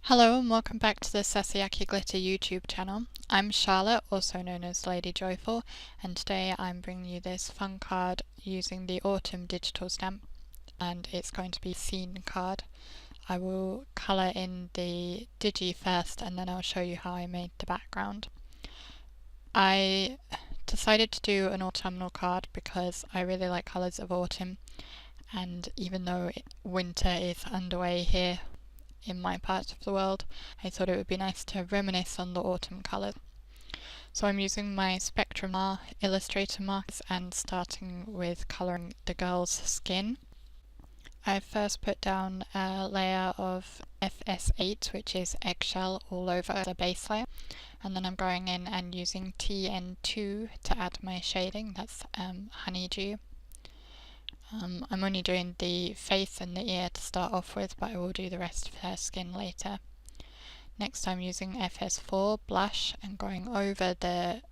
Hello and welcome back to the Sasayaki Glitter YouTube channel. I'm Charlotte, also known as Lady Joyful, and today I'm bringing you this fun card using the Autumn digital stamp, and it's going to be a scene card. I will colour in the digi first and then I'll show you how I made the background. I decided to do an autumnal card because I really like colours of autumn, and even though winter is underway here in my part of the world, I thought it would be nice to reminisce on the autumn colours. So I'm using my Spectrum Illustrator markers and starting with colouring the girl's skin. I first put down a layer of FS8, which is eggshell, all over the base layer, and then I'm going in and using TN2 to add my shading, that's honeydew. I'm only doing the face and the ear to start off with, but I will do the rest of her skin later. Next I'm using FS4 blush and going over the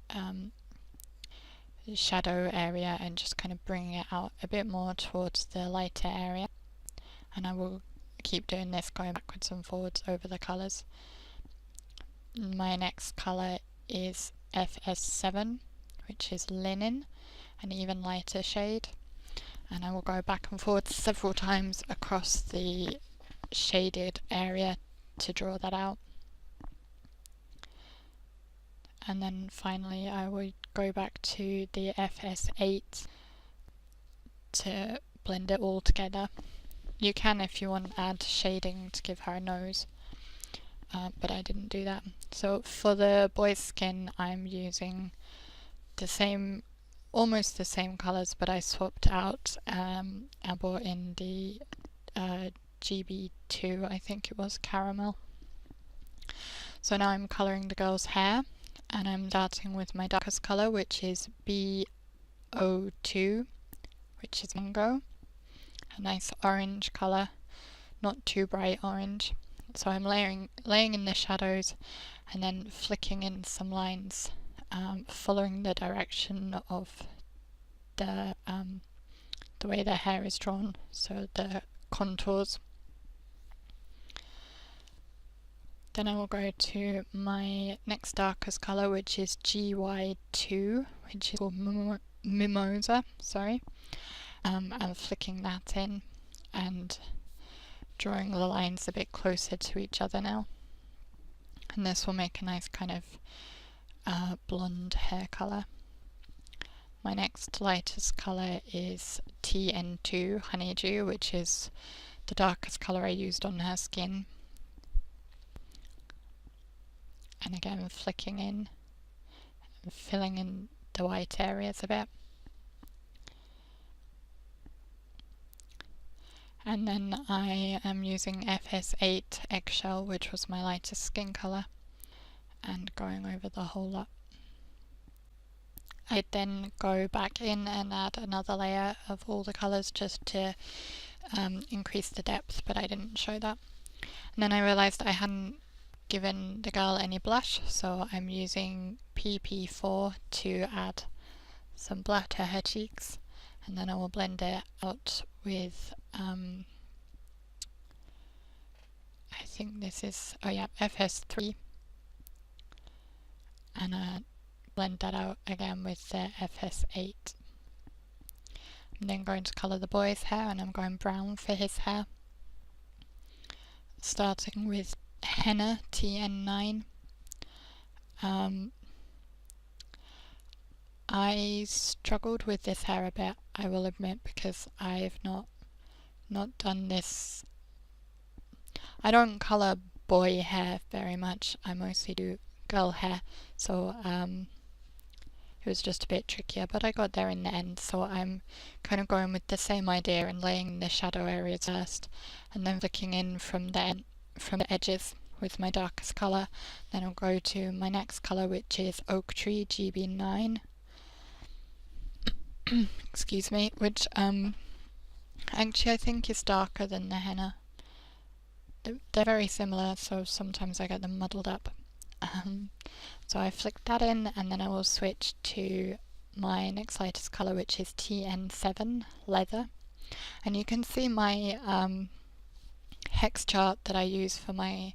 shadow area and just kind of bringing it out a bit more towards the lighter area. And I will keep doing this, going backwards and forwards over the colours. My next colour is FS7, which is linen, an even lighter shade. And I will go back and forth several times across the shaded area to draw that out. And then finally I will go back to the FS8 to blend it all together. You can, if you want, add shading to give her a nose, but I didn't do that. So for the boy's skin I'm using the same, almost the same colours, but I swapped out, I bought in the GB2, I think it was, caramel. So now I'm colouring the girl's hair, and I'm starting with my darkest colour, which is B02, which is mango, a nice orange colour, not too bright orange. So I'm laying in the shadows and then flicking in some lines, following the direction of the way the hair is drawn, so the contours. Then I will go to my next darkest colour, which is GY2, which is called Mimosa, sorry. I'm flicking that in and drawing the lines a bit closer to each other now. And this will make a nice kind of blonde hair colour. My next lightest colour is TN2 Honeydew, which is the darkest colour I used on her skin. And again flicking in and filling in the white areas a bit. And then I am using FS8 Eggshell, which was my lightest skin colour, and going over the whole lot. I then go back in and add another layer of all the colours just to increase the depth, but I didn't show that. And then I realised I hadn't given the girl any blush, so I'm using PP4 to add some blush to her cheeks, and then I will blend it out with I think this is, oh yeah, FS3, and blend that out again with the FS8. I'm then going to colour the boy's hair, and I'm going brown for his hair, starting with henna TN9. I struggled with this hair a bit, I will admit, because I've not done this. I don't colour boy hair very much, I mostly do girl hair, so it was just a bit trickier, but I got there in the end. So I'm kind of going with the same idea and laying the shadow areas first, and then flicking in from the edges with my darkest colour. Then I'll go to my next colour, which is Oak Tree GB9. Excuse me, which actually I think is darker than the henna. They're very similar, so sometimes I get them muddled up. So I flicked that in, and then I will switch to my next lightest colour, which is TN7 Leather. And you can see my hex chart that I use for my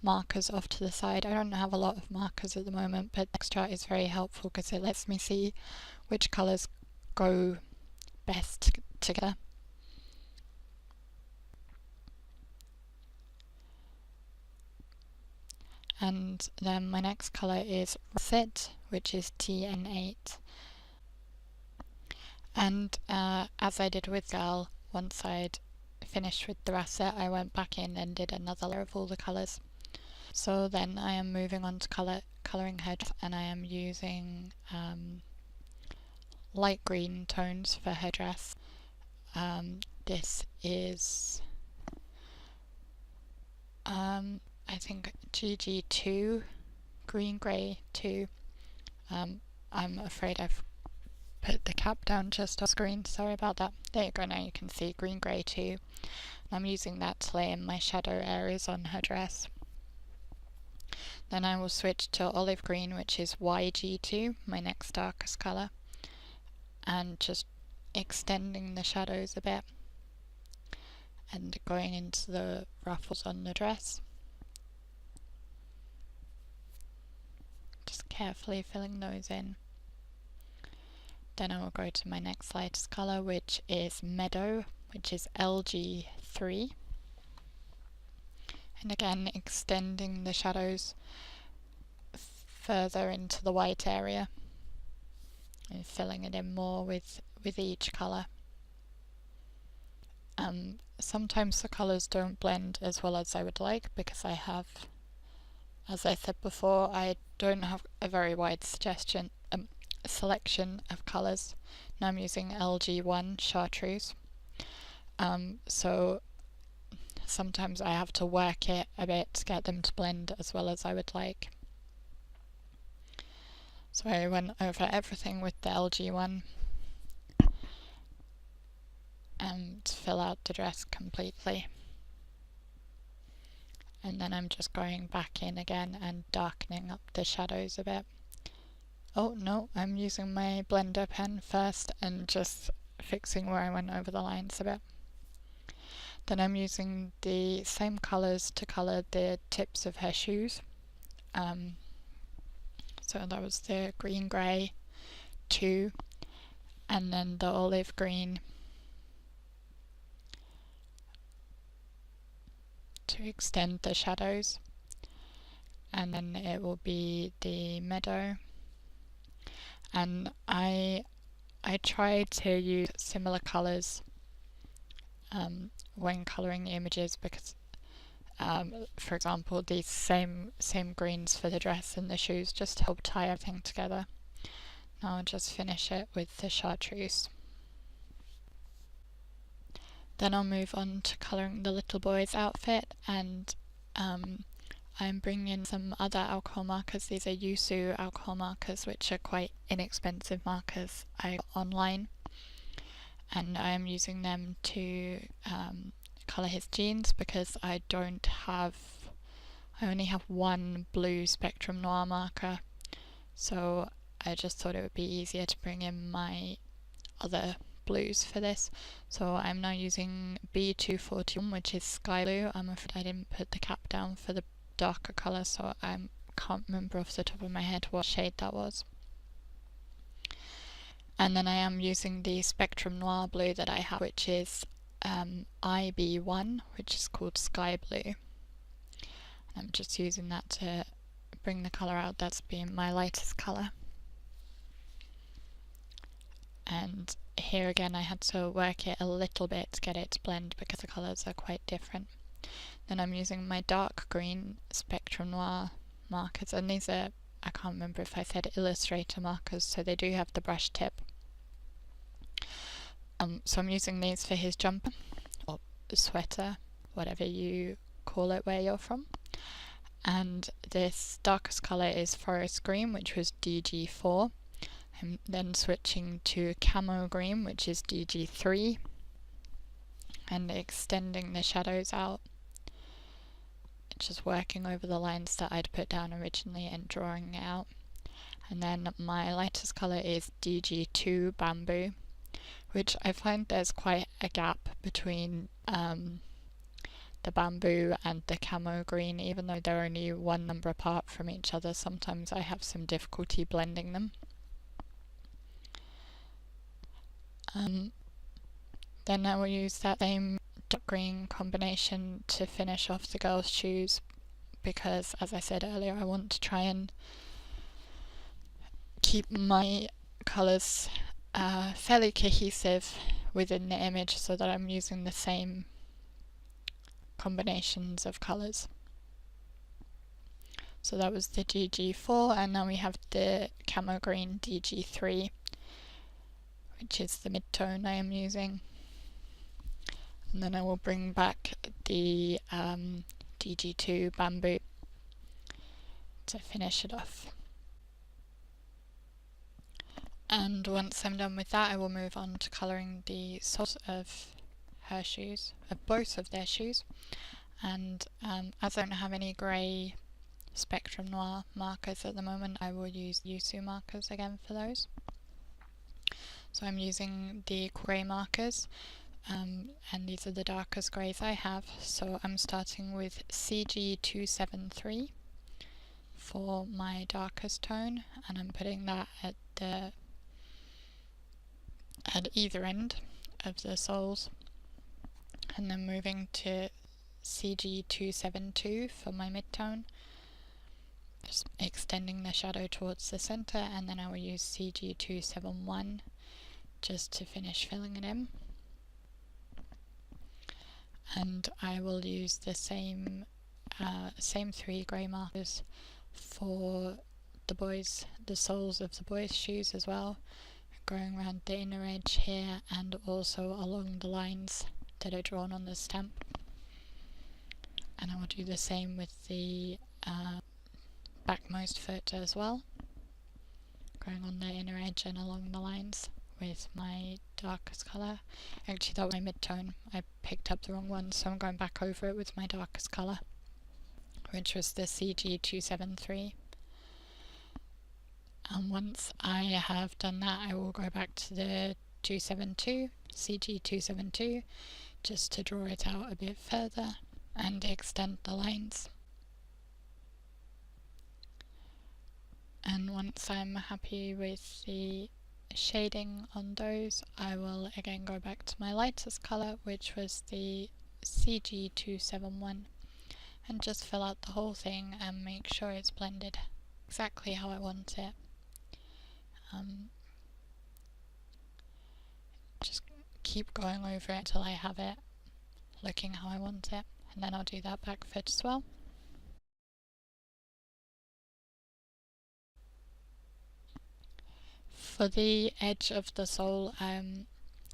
markers off to the side. I don't have a lot of markers at the moment, but extra is very helpful because it lets me see which colours go best together. And then my next colour is Russet, which is TN8. And as I did with Girl, once I'd finished with the Russet, I went back in and did another layer of all the colours. So then I am moving on to colouring her dress, and I am using light green tones for her dress. This is I think GG2, green grey 2. I'm afraid I've put the cap down just off screen, sorry about that. There you go, now you can see green grey 2. I'm using that to lay in my shadow areas on her dress. Then I will switch to olive green, which is YG2, my next darkest colour, and just extending the shadows a bit and going into the ruffles on the dress. Just carefully filling those in. Then I will go to my next lightest colour, which is Meadow, which is LG3. And again, extending the shadows further into the white area and filling it in more with each colour. Sometimes the colours don't blend as well as I would like because I have, as I said before, I don't have a very wide selection of colours. Now I'm using LG1 chartreuse, so sometimes I have to work it a bit to get them to blend as well as I would like. So I went over everything with the LG1 and fill out the dress completely. And then I'm just going back in again and darkening up the shadows a bit. Oh no, I'm using my blender pen first and just fixing where I went over the lines a bit. Then I'm using the same colours to colour the tips of her shoes. So that was the green grey 2 and then the olive green to extend the shadows, and then it will be the meadow. And I tried to use similar colours when colouring the images because for example these same greens for the dress and the shoes just help tie everything together. Now I'll just finish it with the chartreuse. Then I'll move on to colouring the little boy's outfit, and I'm bringing in some other alcohol markers. These are Yosoo alcohol markers, which are quite inexpensive markers I got online, and I am using them to colour his jeans because I only have one blue Spectrum Noir marker, so I just thought it would be easier to bring in my other blues for this. So I'm now using B241, which is sky blue. I'm afraid I didn't put the cap down for the darker colour, so I can't remember off the top of my head what shade that was. And then I am using the Spectrum Noir blue that I have, which is IB1, which is called sky blue. I'm just using that to bring the colour out. That's been my lightest colour. And here again I had to work it a little bit to get it to blend because the colours are quite different. Then I'm using my dark green Spectrum Noir markers, and these are, I can't remember if I said Illustrator markers, so they do have the brush tip. So I'm using these for his jumper or sweater, whatever you call it where you're from. And this darkest colour is Forest Green, which was DG4. I'm then switching to Camo Green, which is DG3, and extending the shadows out. Just working over the lines that I'd put down originally and drawing it out. And then my lightest colour is DG2 Bamboo, which I find there's quite a gap between the the bamboo and the camo green, even though they're only one number apart from each other. Sometimes I have some difficulty blending them. Then I will use that same dark green combination to finish off the girls' shoes, because as I said earlier, I want to try and keep my colours fairly cohesive within the image, so that I'm using the same combinations of colours. So that was the DG4, and now we have the camo green DG3, which is the mid-tone I am using. And then I will bring back the DG2 bamboo to finish it off. And once I'm done with that, I will move on to colouring the soles of her shoes, of both of their shoes. And as I don't have any grey Spectrum Noir markers at the moment, I will use Yosoo markers again for those. So I'm using the grey markers, and these are the darkest greys I have. So I'm starting with CG273 for my darkest tone, and I'm putting that at either end of the soles, and then moving to CG272 for my mid-tone, just extending the shadow towards the centre, and then I will use CG271 just to finish filling it in. And I will use the same three grey markers for the soles of the boys' shoes as well, going around the inner edge here and also along the lines that are drawn on the stamp. And I will do the same with the backmost foot as well, going on the inner edge and along the lines with my darkest colour. Actually, that was my mid-tone. I picked up the wrong one, so I'm going back over it with my darkest colour, which was the CG273. And once I have done that, I will go back to the 272, CG272, just to draw it out a bit further and extend the lines. And once I'm happy with the shading on those, I will again go back to my lightest colour, which was the CG271, and just fill out the whole thing and make sure it's blended exactly how I want it. Just keep going over it until I have it looking how I want it, and then I'll do that back foot as well. For the edge of the sole,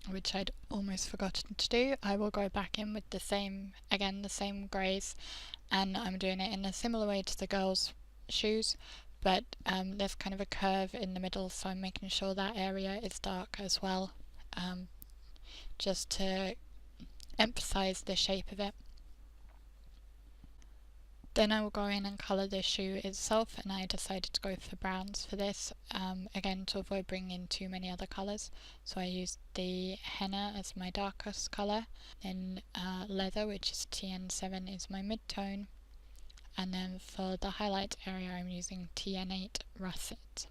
which I'd almost forgotten to do, I will go back in with the same greys, and I'm doing it in a similar way to the girls' shoes, but there's kind of a curve in the middle, so I'm making sure that area is dark as well, just to emphasize the shape of it. Then I will go in and colour the shoe itself, and I decided to go for browns for this, again to avoid bringing in too many other colours. So I used the henna as my darkest colour, then leather, which is TN7, is my mid-tone, and then for the highlight area I'm using TN8 russet.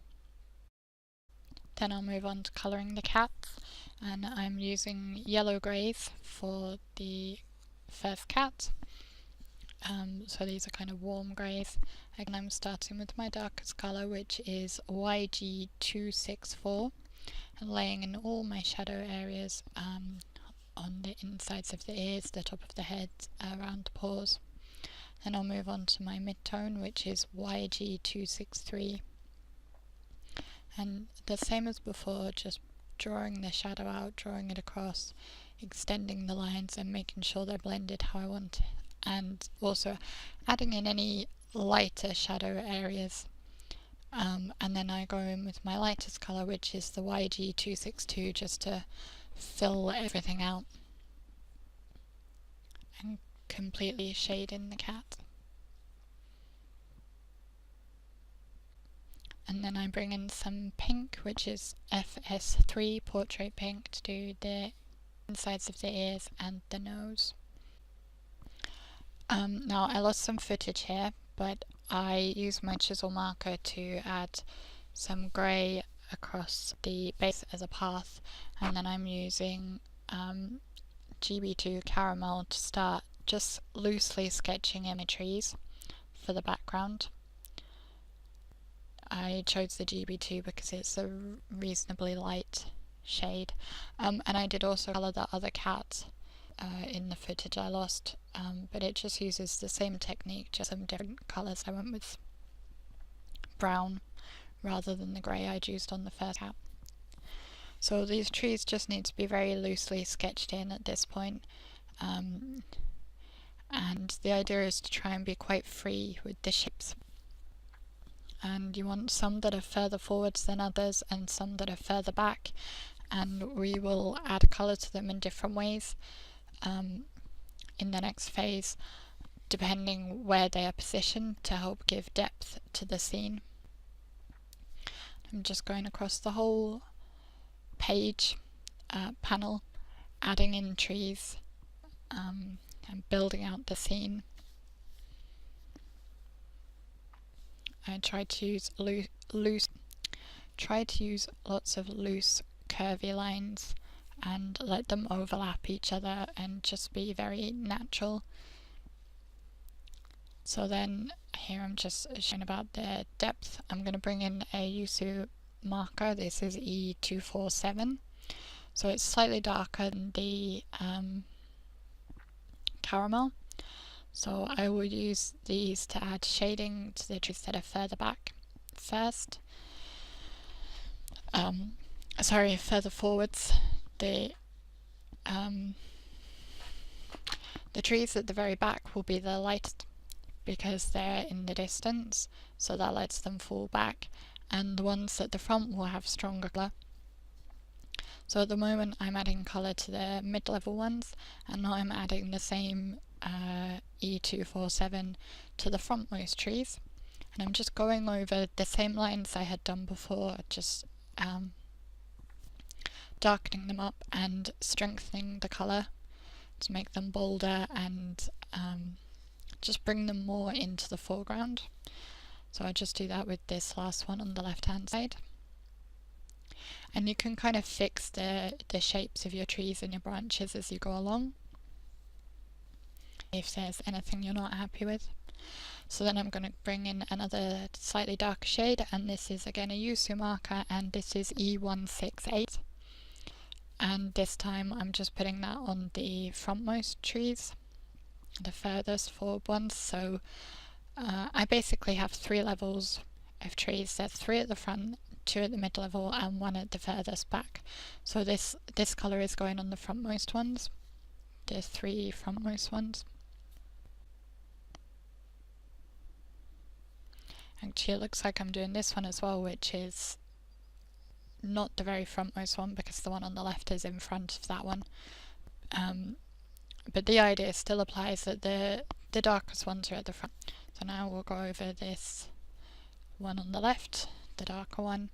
Then I'll move on to colouring the cats, and I'm using yellow greys for the first cat. So these are kind of warm greys. Again, I'm starting with my darkest colour, which is YG264, and laying in all my shadow areas on the insides of the ears, the top of the head, around the paws. Then I'll move on to my mid-tone, which is YG263. And the same as before, just drawing the shadow out, drawing it across, extending the lines and making sure they're blended how I want it. And also adding in any lighter shadow areas, and then I go in with my lightest colour, which is the YG262, just to fill everything out and completely shade in the cat. And then I bring in some pink, which is FS3 Portrait Pink, to do the insides of the ears and the nose. Now I lost some footage here, but I used my chisel marker to add some grey across the base as a path, and then I'm using GB2 caramel to start just loosely sketching in my trees for the background. I chose the GB2 because it's a reasonably light shade, and I did also colour the other cat in the footage I lost, but it just uses the same technique, just some different colours. I went with brown rather than the grey I'd used on the first cat. So these trees just need to be very loosely sketched in at this point, and the idea is to try and be quite free with the shapes. And you want some that are further forwards than others and some that are further back, and we will add colour to them in different ways in the next phase, depending where they are positioned, to help give depth to the scene. I'm just going across the whole page panel, adding in trees and building out the scene. I try to use lots of loose curvy lines and let them overlap each other and just be very natural. So then here I'm just showing about the depth. I'm going to bring in a Yosoo marker. This is E247, so it's slightly darker than the caramel. So I will use these to add shading to the trees that are further back first. Further forwards. The trees at the very back will be the lightest because they're in the distance, so that lets them fall back, and the ones at the front will have stronger colour. So at the moment I'm adding colour to the mid-level ones, and now I'm adding the same E247 to the frontmost trees, and I'm just going over the same lines I had done before, just darkening them up and strengthening the colour to make them bolder and just bring them more into the foreground. So I just do that with this last one on the left hand side. And you can kind of fix the shapes of your trees and your branches as you go along, if there's anything you're not happy with. So then I'm going to bring in another slightly darker shade, and this is again a Yosoo marker, and this is E168. And this time I'm just putting that on the frontmost trees, the furthest forward ones. So I basically have 3 levels of trees. There's 3 at the front, 2 at the mid-level, and 1 at the furthest back. So this colour is going on the frontmost ones. There's 3 frontmost ones. Actually, it looks like I'm doing this one as well, which is not the very frontmost one because the one on the left is in front of that one. But the idea still applies that the darkest ones are at the front. So now we'll go over this one on the left, the darker one.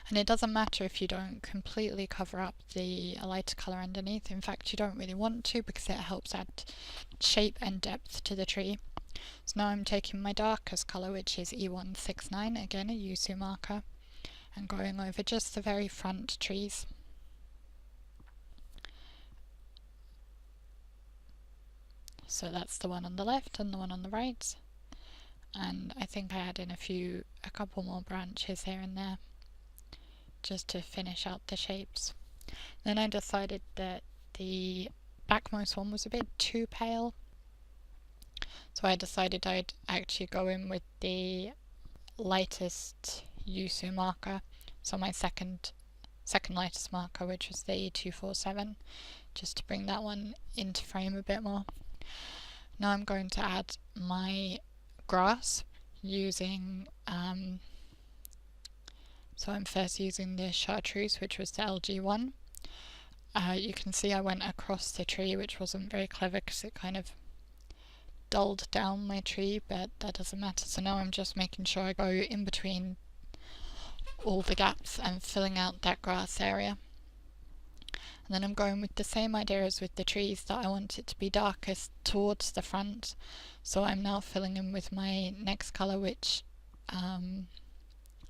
And it doesn't matter if you don't completely cover up the lighter colour underneath. In fact, you don't really want to, because it helps add shape and depth to the tree. So now I'm taking my darkest colour, which is E169, again a Yosoo marker, and going over just the very front trees. So that's the one on the left and the one on the right. And I think I add in a couple more branches here and there, just to finish out the shapes. Then I decided that the backmost one was a bit too pale, so I decided I'd actually go in with the lightest Yosoo marker, so my second lightest marker, which was the E247, just to bring that one into frame a bit more. Now I'm going to add my grass using so I'm first using the chartreuse, which was the LG1. You can see I went across the tree, which wasn't very clever because it kind of dulled down my tree, but that doesn't matter. So now I'm just making sure I go in between all the gaps and filling out that grass area. And then I'm going with the same idea as with the trees, that I want it to be darkest towards the front. So I'm now filling in with my next colour, which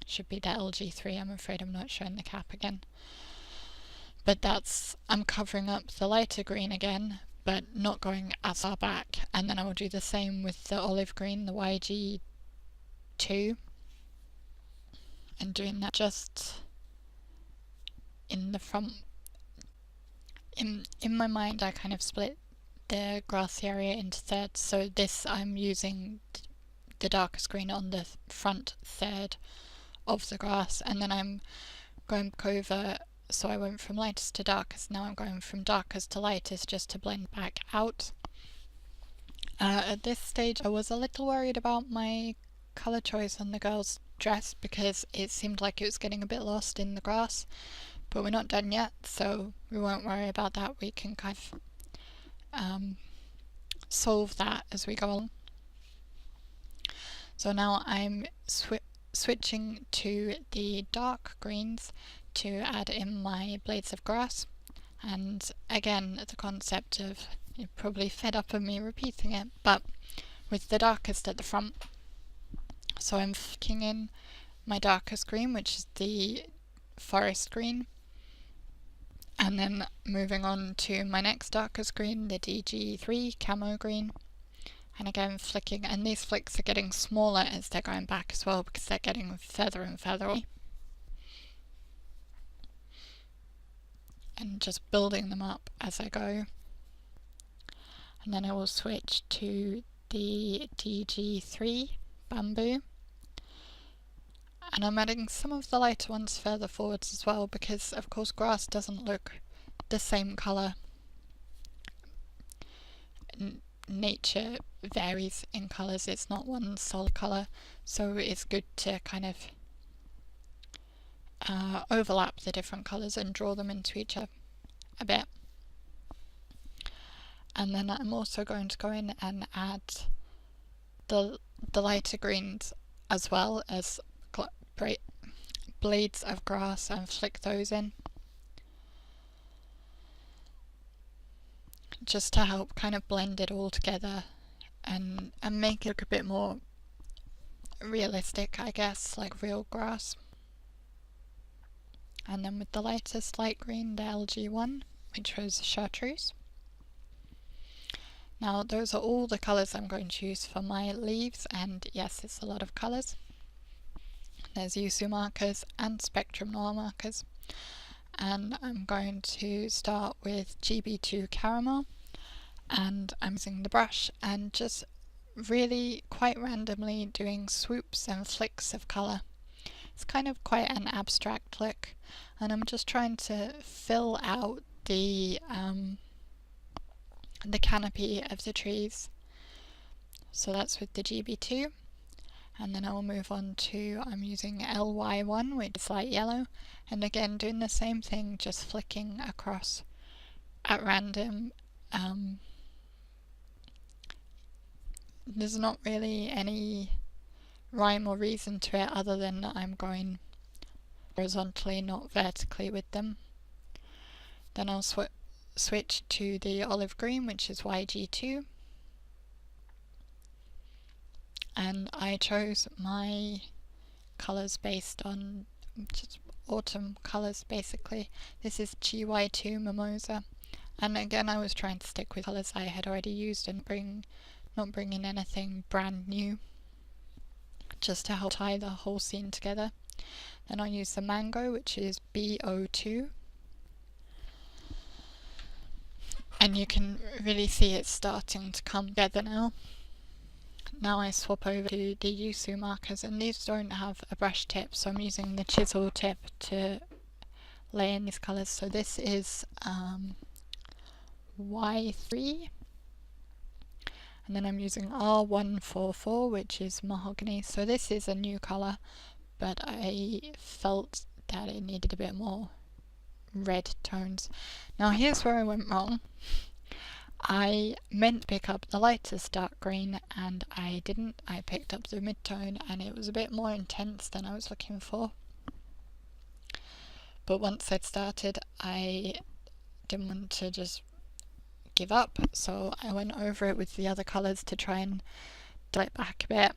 should be the LG3. I'm afraid I'm not showing the cap again. But I'm covering up the lighter green again, but not going as far back. And then I will do the same with the olive green, the YG2. And doing that just in the front. In my mind, I kind of split the grassy area into thirds. So this, I'm using the darkest green on the front third of the grass, and then I'm going back over. So I went from lightest to darkest, now I'm going from darkest to lightest just to blend back out. At this stage I was a little worried about my colour choice on the girl's dress because it seemed like it was getting a bit lost in the grass, but we're not done yet, so we won't worry about that. We can kind of solve that as we go along. So now I'm switching to the dark greens to add in my blades of grass, and again the concept of, you're probably fed up of me repeating it, but with the darkest at the front. So I'm flicking in my darkest green, which is the forest green, and then moving on to my next darkest green, the DG3 camo green, and again flicking, and these flicks are getting smaller as they're going back as well because they're getting further and further away. And just building them up as I go. And then I will switch to the DG3 bamboo, and I'm adding some of the lighter ones further forwards as well, because of course grass doesn't look the same colour. Nature varies in colours, it's not one solid colour, so it's good to kind of overlap the different colours and draw them into each other a bit. And then I'm also going to go in and add the lighter greens as well as blades of grass and flick those in, just to help kind of blend it all together and make it look a bit more realistic, I guess, like real grass. And then with the lightest light green, the LG1, which was chartreuse. Now those are all the colours I'm going to use for my leaves, and yes, it's a lot of colours. There's Yosoo markers and Spectrum Noir markers, and I'm going to start with GB2 Caramel, and I'm using the brush and just really quite randomly doing swoops and flicks of colour. It's kind of quite an abstract look, and I'm just trying to fill out the canopy of the trees. So that's with the GB2. And then I will move on to, I'm using LY1, which is light yellow, and again doing the same thing, just flicking across at random. There's not really any rhyme or reason to it other than that I'm going horizontally, not vertically with them. Then I'll switch to the olive green, which is YG2. And I chose my colours based on just autumn colours basically. This is GY2 Mimosa, and again I was trying to stick with colours I had already used and not bring in anything brand new, just to help tie the whole scene together. Then I'll use the mango, which is BO2, and you can really see it starting to come together now. Now I swap over to the Yosoo markers, and these don't have a brush tip, so I'm using the chisel tip to lay in these colours. So this is Y3, and then I'm using R144, which is mahogany. So this is a new colour, but I felt that it needed a bit more red tones. Now here's where I went wrong. I meant to pick up the lightest dark green and I didn't. I picked up the mid-tone and it was a bit more intense than I was looking for. But once I'd started, I didn't want to just give up, so I went over it with the other colours to try and dial it back a bit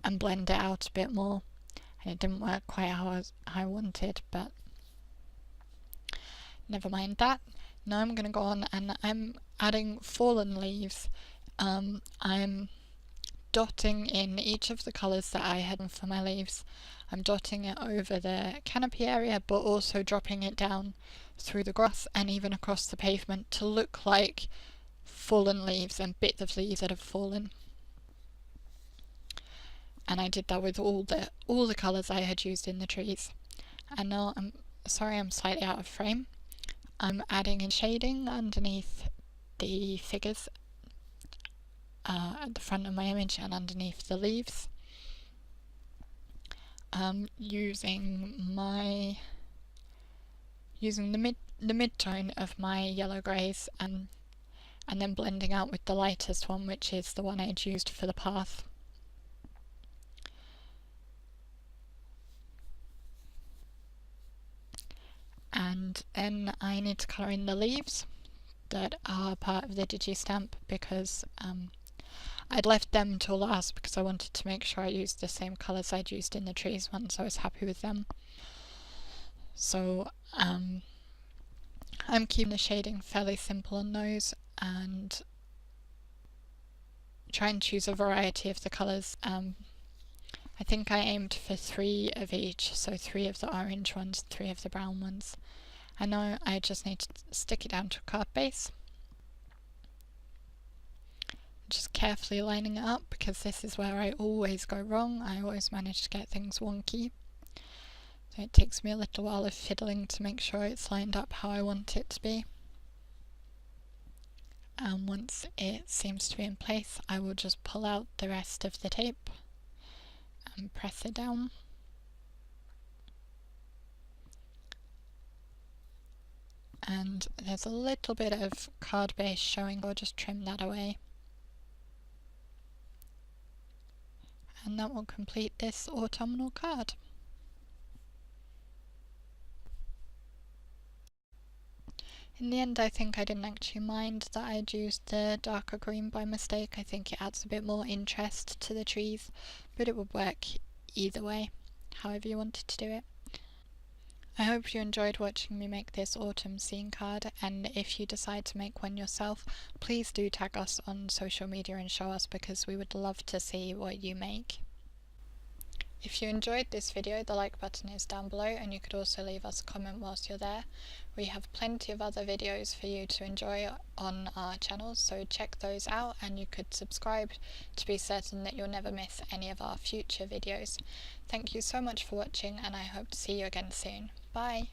and blend it out a bit more, and it didn't work quite how I wanted, but never mind that. Now I'm going to go on and I'm adding fallen leaves. I'm dotting in each of the colours that I had for my leaves. I'm dotting it over the canopy area, but also dropping it down through the grass and even across the pavement to look like fallen leaves and bits of leaves that have fallen. And I did that with all the colours I had used in the trees. And now I'm slightly out of frame. I'm adding in shading underneath the figures at the front of my image and underneath the leaves, using the mid-tone of my yellow greys and then blending out with the lightest one, which is the one I'd used for the path. And then I need to colour in the leaves that are part of the digistamp, because I'd left them till last because I wanted to make sure I used the same colours I'd used in the trees once I was happy with them. So I'm keeping the shading fairly simple on those and try and choose a variety of the colours. I think I aimed for 3 of each, so 3 of the orange ones, 3 of the brown ones. And now I just need to stick it down to a card base. Just carefully lining it up, because this is where I always go wrong. I always manage to get things wonky. So it takes me a little while of fiddling to make sure it's lined up how I want it to be. And once it seems to be in place, I will just pull out the rest of the tape and press it down. And there's a little bit of card base showing, I'll just trim that away. And that will complete this autumnal card. In the end, I think I didn't actually mind that I'd used the darker green by mistake. I think it adds a bit more interest to the trees, but it would work either way, however you wanted to do it. I hope you enjoyed watching me make this autumn scene card, and if you decide to make one yourself, please do tag us on social media and show us, because we would love to see what you make. If you enjoyed this video, the like button is down below, and you could also leave us a comment whilst you're there. We have plenty of other videos for you to enjoy on our channel, so check those out, and you could subscribe to be certain that you'll never miss any of our future videos. Thank you so much for watching, and I hope to see you again soon. Bye!